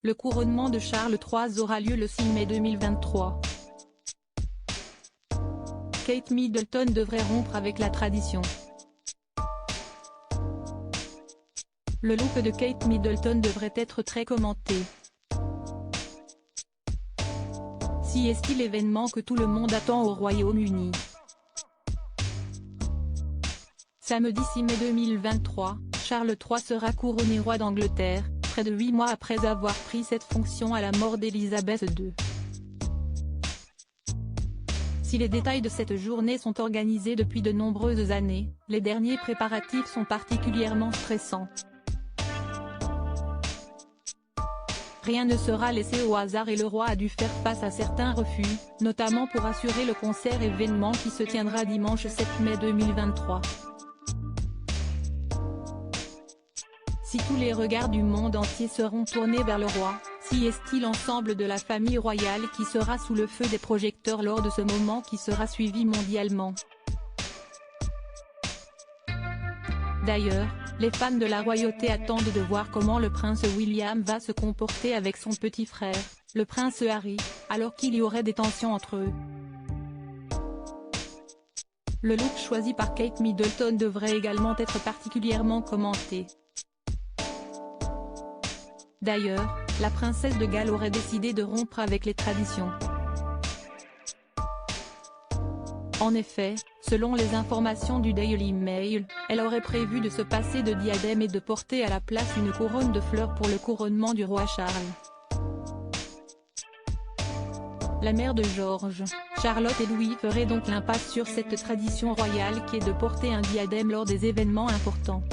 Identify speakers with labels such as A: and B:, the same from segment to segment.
A: Le couronnement de Charles III aura lieu le 6 mai 2023. Kate Middleton devrait rompre avec la tradition. Le look de Kate Middleton devrait être très commenté. Si est-il l'événement que tout le monde attend au Royaume-Uni. Samedi 6 mai 2023, Charles III sera couronné roi d'Angleterre, près de 8 mois après avoir pris cette fonction à la mort d'Élisabeth II. Si les détails de cette journée sont organisés depuis de nombreuses années, les derniers préparatifs sont particulièrement stressants. Rien ne sera laissé au hasard et le roi a dû faire face à certains refus, notamment pour assurer le concert événement qui se tiendra dimanche 7 mai 2023. Si tous les regards du monde entier seront tournés vers le roi, si est-il l'ensemble de la famille royale qui sera sous le feu des projecteurs lors de ce moment qui sera suivi mondialement. D'ailleurs, les fans de la royauté attendent de voir comment le prince William va se comporter avec son petit frère, le prince Harry, alors qu'il y aurait des tensions entre eux. Le look choisi par Kate Middleton devrait également être particulièrement commenté. D'ailleurs, la princesse de Galles aurait décidé de rompre avec les traditions. En effet, selon les informations du Daily Mail, elle aurait prévu de se passer de diadème et de porter à la place une couronne de fleurs pour le couronnement du roi Charles. La mère de George, Charlotte et Louis ferait donc l'impasse sur cette tradition royale qui est de porter un diadème lors des événements importants.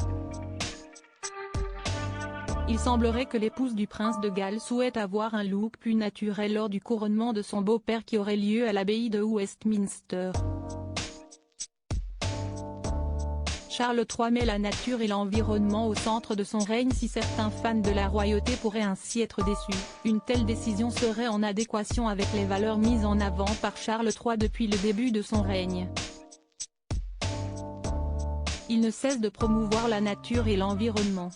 A: Il semblerait que l'épouse du prince de Galles souhaite avoir un look plus naturel lors du couronnement de son beau-père qui aurait lieu à l'abbaye de Westminster. Charles III met la nature et l'environnement au centre de son règne. Si certains fans de la royauté pourraient ainsi être déçus, une telle décision serait en adéquation avec les valeurs mises en avant par Charles III depuis le début de son règne. Il ne cesse de promouvoir la nature et l'environnement.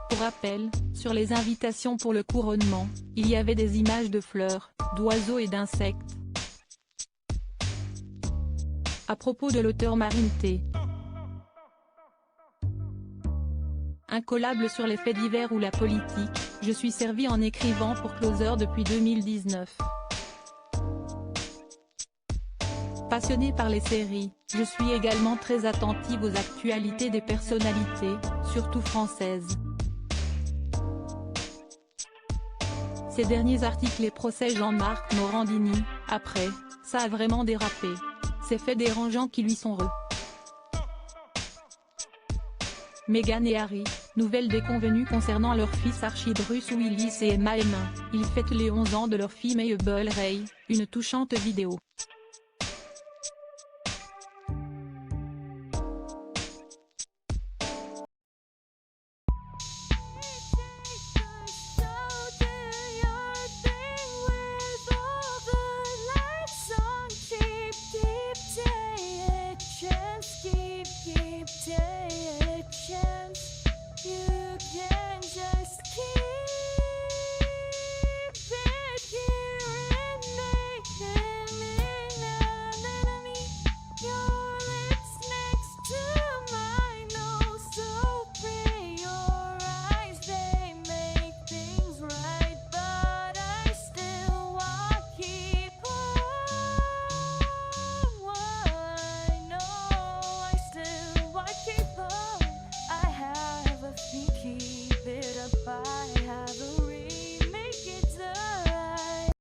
A: Pour rappel, sur les invitations pour le couronnement, il y avait des images de fleurs, d'oiseaux et d'insectes. À propos de l'auteur Marine T. Incollable sur les faits divers ou la politique, je suis servi en écrivant pour Closer depuis 2019. Passionnée par les séries, je suis également très attentive aux actualités des personnalités, surtout françaises. Ces derniers articles et procès Jean-Marc Morandini, après, ça a vraiment dérapé. Ces faits dérangeants qui lui sont Meghan et Harry, nouvelle déconvenue concernant leur fils Archie-Bruce Willis et Emma Heming, ils fêtent les 11 ans de leur fille Mabel Ray, une touchante vidéo.